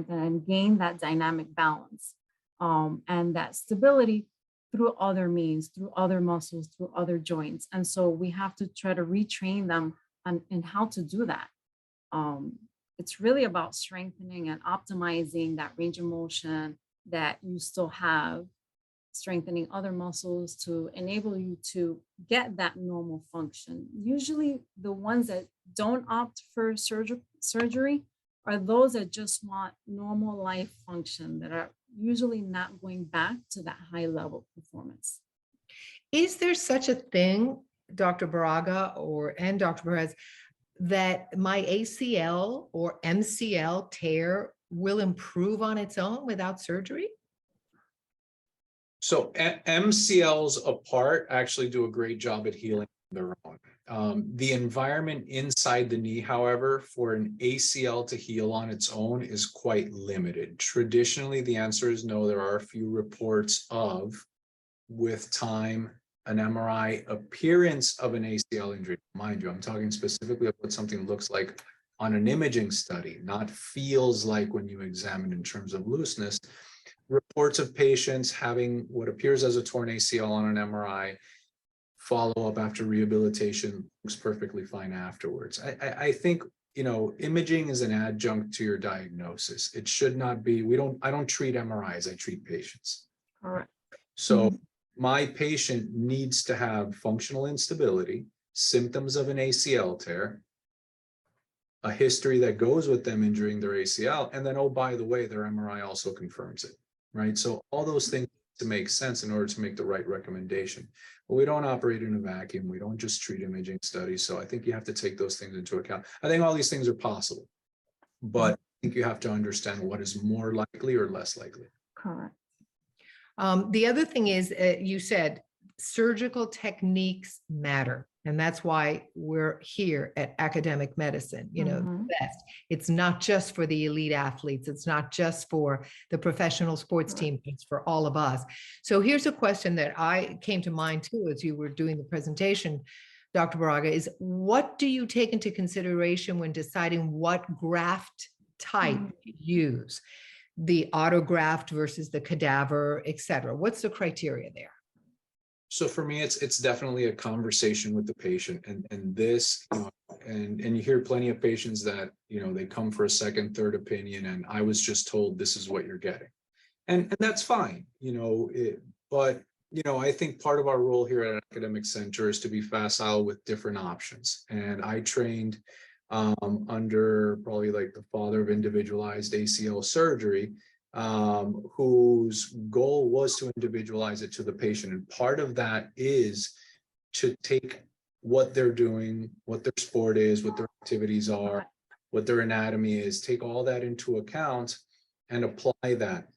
and gain that dynamic balance and that stability through other means, through other muscles, through other joints. And so we have to try to retrain them on how to do that. It's really about strengthening and optimizing that range of motion that you still have, strengthening other muscles to enable you to get that normal function. Usually the ones that don't opt for surgery are those that just want normal life function, that are usually not going back to that high level performance. Is there such a thing, Dr. Baraga and Dr. Perez, that my ACL or MCL tear will improve on its own without surgery? So MCLs apart actually do a great job at healing on their own. The environment inside the knee, however, for an ACL to heal on its own is quite limited. Traditionally, the answer is no. There are a few reports of, with time, an MRI appearance of an ACL injury. Mind you, I'm talking specifically of what something looks like on an imaging study, not feels like when you examine in terms of looseness. Reports of patients having what appears as a torn ACL on an MRI follow-up after rehabilitation looks perfectly fine afterwards. I think, you know, imaging is an adjunct to your diagnosis. It should not be, I don't treat MRIs, I treat patients. All right. So my patient needs to have functional instability, symptoms of an ACL tear, a history that goes with them injuring their ACL, and then, oh, by the way, their MRI also confirms it, right? So all those things to make sense in order to make the right recommendation. But we don't operate in a vacuum. We don't just treat imaging studies. So I think you have to take those things into account. I think all these things are possible, but I think you have to understand what is more likely or less likely. Correct. The other thing is, you said surgical techniques matter. And that's why we're here at academic medicine, you know, the best. It's not just for the elite athletes. It's not just for the professional sports team. It's for all of us. So here's a question that I came to mind too, as you were doing the presentation, Dr. Baraga, is what do you take into consideration when deciding what graft type to use? The autograft versus the cadaver, et cetera. What's the criteria there? So for me, it's definitely a conversation with the patient, and this, you know, and you hear plenty of patients that, you know, they come for a second, third opinion, and I was just told this is what you're getting, and that's fine, you know. But you know, I think part of our role here at an academic center is to be facile with different options, and I trained under probably like the father of individualized ACL surgery, whose goal was to individualize it to the patient. And part of that is to take what they're doing, what their sport is, what their activities are, what their anatomy is, take all that into account and apply that.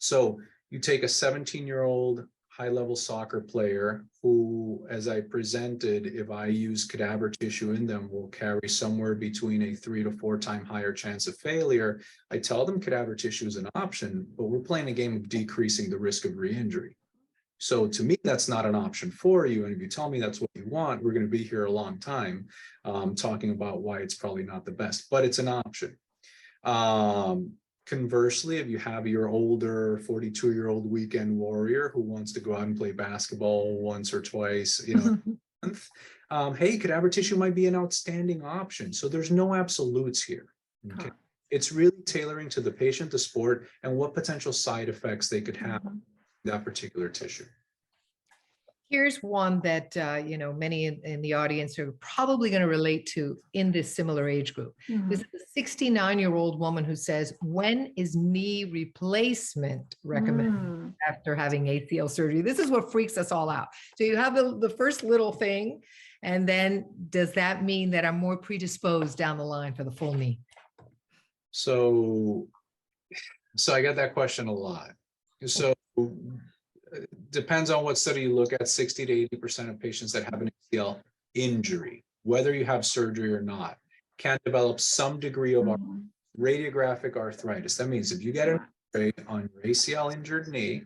So you take a 17-year-old high-level soccer player who, as I presented, if I use cadaver tissue in them, will carry somewhere between a 3 to 4 times higher chance of failure. I tell them cadaver tissue is an option, but we're playing a game of decreasing the risk of re-injury. So to me, that's not an option for you. And if you tell me that's what you want, we're going to be here a long time talking about why it's probably not the best, but it's an option. Conversely, if you have your older 42-year-old weekend warrior who wants to go out and play basketball once or twice, you know, a month, hey, cadaver tissue might be an outstanding option. So there's no absolutes here. Okay. It's really tailoring to the patient, the sport, and what potential side effects they could have in that particular tissue. Here's one that, you know, many in the audience are probably going to relate to in this similar age group. This is a 69-year-old woman who says, when is knee replacement recommended after having ACL surgery? This is what freaks us all out. So you have the first little thing, and then does that mean that I'm more predisposed down the line for the full knee? So I get that question a lot. So depends on what study you look at. 60 to 80% of patients that have an ACL injury, whether you have surgery or not, can develop some degree of radiographic arthritis. That means if you get an X-ray on your ACL injured knee,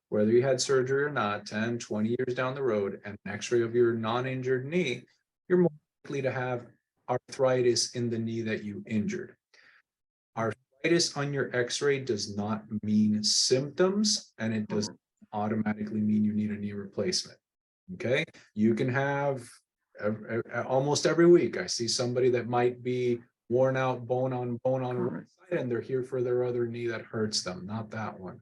whether you had surgery or not, 10, 20 years down the road, and an X-ray of your non-injured knee, you're more likely to have arthritis in the knee that you injured. Arthritis on your X-ray does not mean symptoms, and it does automatically mean you need a knee replacement. Okay, you can have almost every week I see somebody that might be worn out bone on one side, and they're here for their other knee that hurts them, not that one.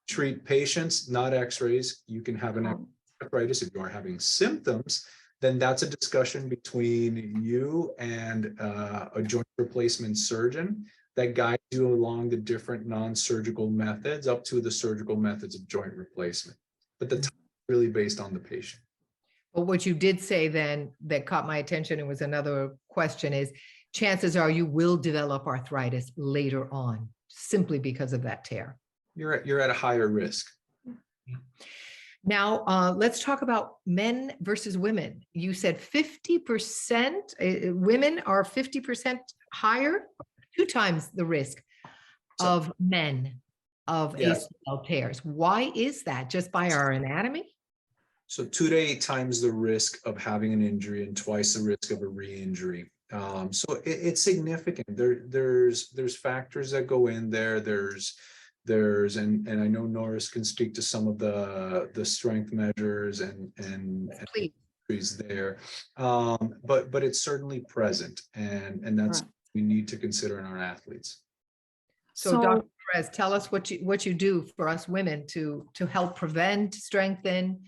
Treat patients, not X-rays. You can have an arthritis. If you are having symptoms, then that's a discussion between you and a joint replacement surgeon that guides you along the different non-surgical methods up to the surgical methods of joint replacement. But the time is really based on the patient. But what you did say then that caught my attention and was another question is, chances are you will develop arthritis later on simply because of that tear. You're at a higher risk. Now, let's talk about men versus women. You said 50%, women are 50% higher, 2 times the risk of men of ACL tears. Why is that? Just by our anatomy? So 2 to 8 times the risk of having an injury and twice the risk of a re-injury. So it's significant. There's factors that go in there. There's and I know Noris can speak to some of the strength measures and Please. is there, but it's certainly present, and that's Correct. we need to consider in our athletes. So Dr. Perez, tell us what you do for us women to help prevent, strengthen,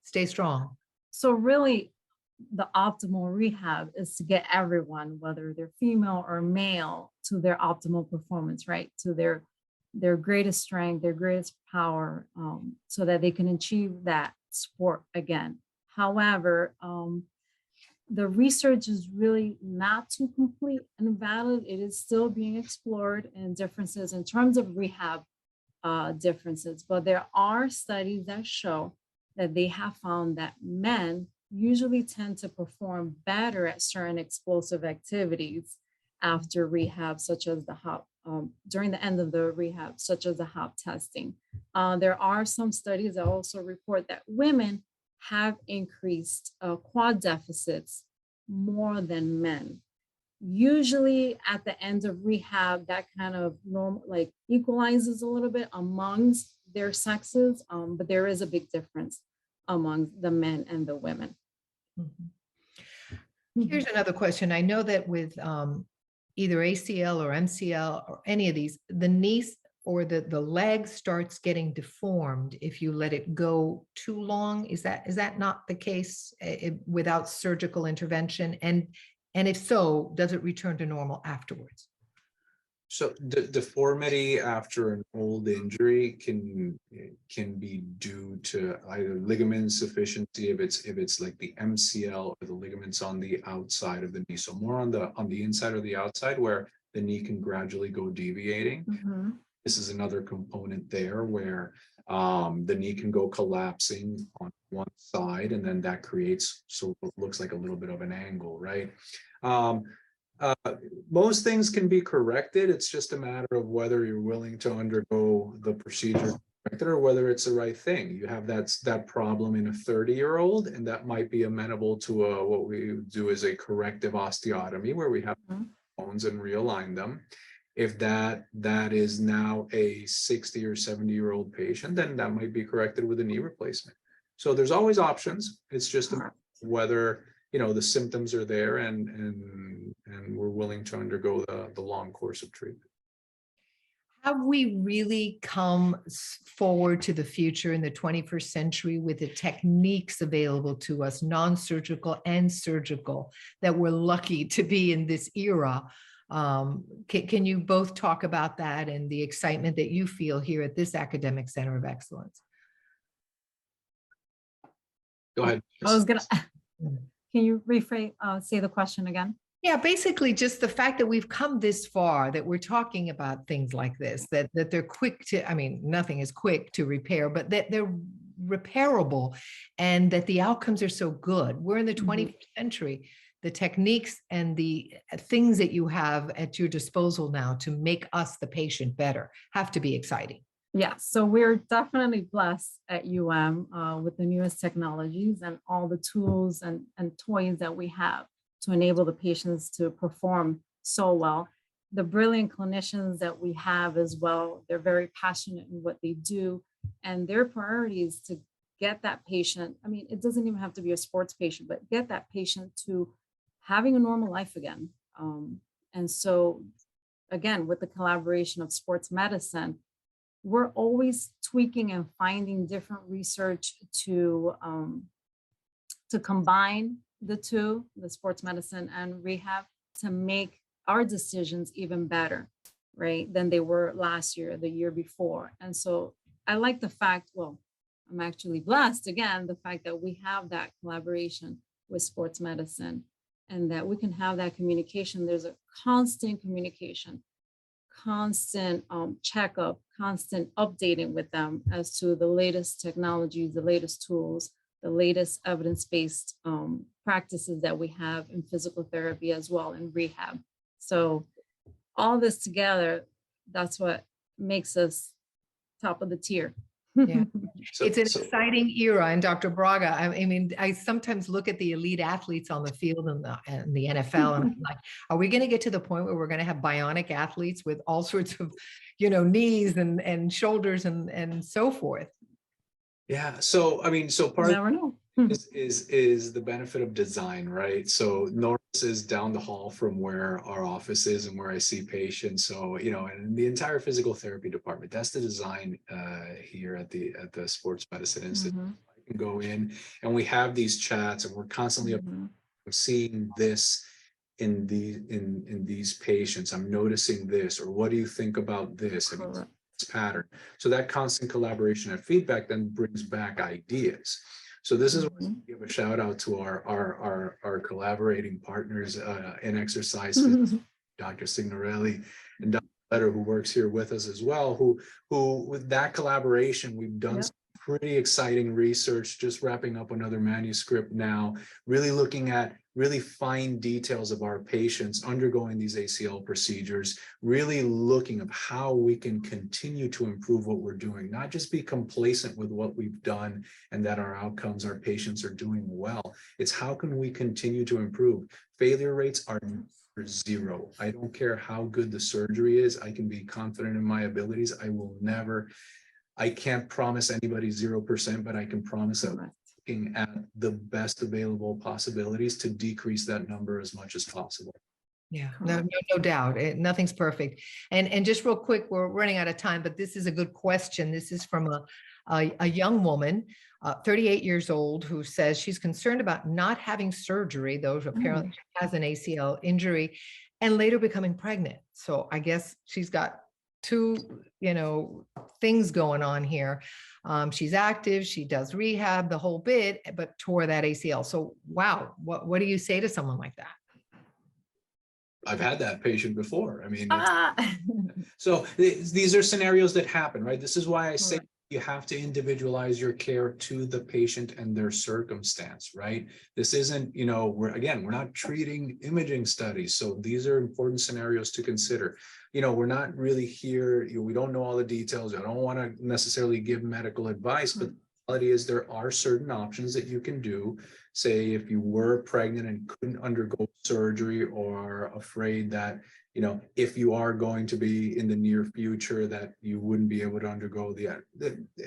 stay strong. So really, the optimal rehab is to get everyone, whether they're female or male, to their optimal performance, right? To their greatest strength, their greatest power, so that they can achieve that sport again. However, the research is really not too complete and valid. It is still being explored, and differences in terms of rehab differences. But there are studies that show that they have found that men usually tend to perform better at certain explosive activities after rehab, such as the hop, during the end of the rehab, such as the hop testing. There are some studies that also report that women have increased quad deficits more than men. Usually at the end of rehab, that kind of equalizes a little bit amongst their sexes, but there is a big difference among the men and the women. Here's another question. I know that with either ACL or MCL or any of these, the knees or the leg starts getting deformed if you let it go too long. Is that not the case without surgical intervention? And if so, does it return to normal afterwards? So deformity after an old injury can be due to either ligament insufficiency if it's like the MCL, or the ligaments on the outside of the knee. So more on the inside or the outside, where the knee can gradually go deviating. Mm-hmm. This is another component there where the knee can go collapsing on one side, and then that creates so it looks like a little bit of an angle, right? Most things can be corrected. It's just a matter of whether you're willing to undergo the procedure or whether it's the right thing. You have that problem in a 30-year-old, and that might be amenable to what we do is a corrective osteotomy, where we have bones and realign them. If that is now a 60 or 70-year-old patient, then that might be corrected with a knee replacement. So there's always options. It's just whether the symptoms are there and we're willing to undergo the long course of treatment. Have we really come forward to the future in the 21st century with the techniques available to us, non-surgical and surgical, that we're lucky to be in this era? Can you both talk about that and the excitement that you feel here at this Academic Center of Excellence? Go ahead. I was gonna, can you rephrase, say the question again? Yeah, basically just the fact that we've come this far, that we're talking about things like this, that they're quick to, I mean, nothing is quick to repair, but that they're repairable and that the outcomes are so good. We're in the 21st century. The techniques and the things that you have at your disposal now to make us, the patient, better have to be exciting. Yeah, so we're definitely blessed at with the newest technologies and all the tools and toys that we have to enable the patients to perform so well. The brilliant clinicians that we have as well, they're very passionate in what they do, and their priority is to get that patient, I mean, it doesn't even have to be a sports patient, but get that patient to having a normal life again. And so again, with the collaboration of sports medicine, we're always tweaking and finding different research to combine the two, the sports medicine and rehab, to make our decisions even better, right, than they were last year, the year before. And so I like the fact, well, I'm actually blessed, again, the fact that we have that collaboration with sports medicine and that we can have that communication. There's a constant communication, constant checkup, constant updating with them as to the latest technologies, the latest tools, the latest evidence-based practices that we have in physical therapy as well in rehab. So all this together, that's what makes us top of the tier. Yeah. It's an exciting era. And Dr. Baraga, I mean, I sometimes look at the elite athletes on the field and the NFL, and I'm like, are we going to get to the point where we're going to have bionic athletes with all sorts of, knees and shoulders and so forth. Yeah. So, I mean, so You part never know. is the benefit of design, right? So Noris is down the hall from where our office is and where I see patients. So, and the entire physical therapy department, that's the design here at the Sports Medicine Institute. Mhm, I can go in and we have these chats and we're constantly mhm. seeing this in these patients. I'm noticing this, or what do you think about this? I mean, Correct. this pattern. So that constant collaboration and feedback then brings back ideas. So this is where I Mhm. give a shout out to our collaborating partners in exercise, Dr. Signorelli and Dr. Letter, who works here with us as well, who with that collaboration, we've done Yep. some pretty exciting research, just wrapping up another manuscript now, really looking at really fine details of our patients undergoing these ACL procedures, really looking at how we can continue to improve what we're doing, not just be complacent with what we've done and that our outcomes, our patients are doing well. It's how can we continue to improve? Failure rates are zero. I don't care how good the surgery is. I can be confident in my abilities. I can't promise anybody 0%, but I can promise that Correct. looking at the best available possibilities to decrease that number as much as possible. Yeah, no doubt. Nothing's perfect. And just real quick, we're running out of time, but this is a good question. This is from a young woman, 38 years old, who says she's concerned about not having surgery, though apparently she has an ACL injury, and later becoming pregnant. So I guess she's got two, things going on here. She's active, she does rehab, the whole bit, but tore that ACL. So wow, what do you say to someone like that? I've had that patient before. I mean, Ah. so these are scenarios that happen, right? This is why I say Correct. you have to individualize your care to the patient and their circumstance, right? This isn't, we're not treating imaging studies. So these are important scenarios to consider. We're not really here, we don't know all the details. I don't want to necessarily give medical advice, but the reality is there are certain options that you can do. Say if you were pregnant and couldn't undergo surgery, or are afraid that if you are going to be in the near future that you wouldn't be able to undergo the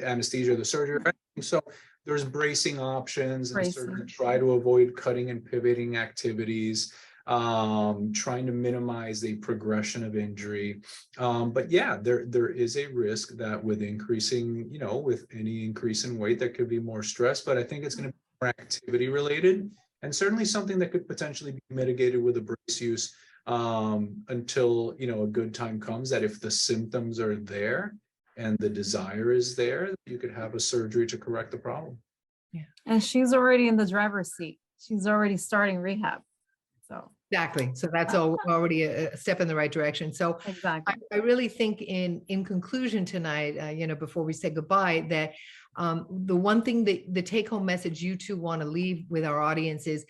anesthesia or the surgery. So there's bracing options and certainly try to avoid cutting and pivoting activities, trying to minimize the progression of injury. But yeah, there is a risk that with increasing, with any increase in weight, there could be more stress, but I think it's going to be more activity related, and certainly something that could potentially be mitigated with a brace use until a good time comes, that if the symptoms are there and the desire is there, you could have a surgery to correct the problem. Yeah. And she's already in the driver's seat. She's already starting rehab. So exactly. So that's already a step in the right direction. So exactly. I really think in conclusion tonight, before we say goodbye, that the one thing that the take home message you two want to leave with our audience is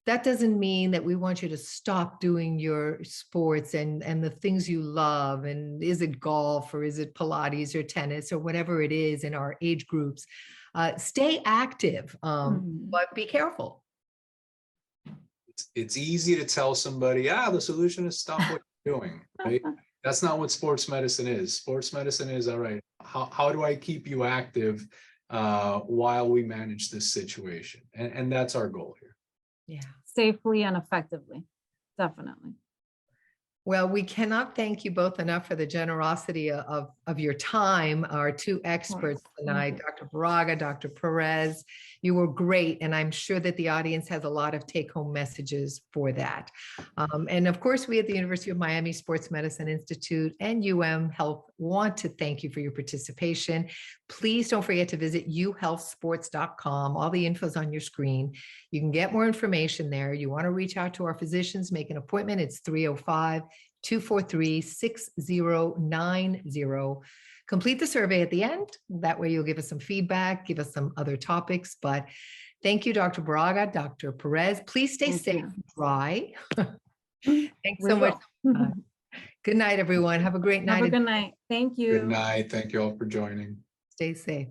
that doesn't mean that we want you to stop doing your sports and the things you love. And is it golf, or is it Pilates or tennis or whatever it is in our age groups? Stay active, but be careful. It's easy to tell somebody, the solution is stop what you're doing, right? That's not what sports medicine is. Sports medicine is, all right, how do I keep you active while we manage this situation? And that's our goal here. Yeah. Safely and effectively. Definitely. Well, we cannot thank you both enough for the generosity of your time. Our two experts tonight, Dr. Baraga, Dr. Perez, you were great. And I'm sure that the audience has a lot of take-home messages for that. And of course, we at the University of Miami Sports Medicine Institute and Health want to thank you for your participation. Please don't forget to visit uhealthsports.com. All the info's on your screen. You can get more information there. You want to reach out to our physicians, make an appointment. It's 305-243-6090. Complete the survey at the end. That way you'll give us some feedback, give us some other topics. But thank you, Dr. Baraga, Dr. Perez. Please stay safe and dry. Thanks so much. Good night, everyone. Have a great night. Have a good night. Thank you. Good night. Thank you all for joining. Stay safe.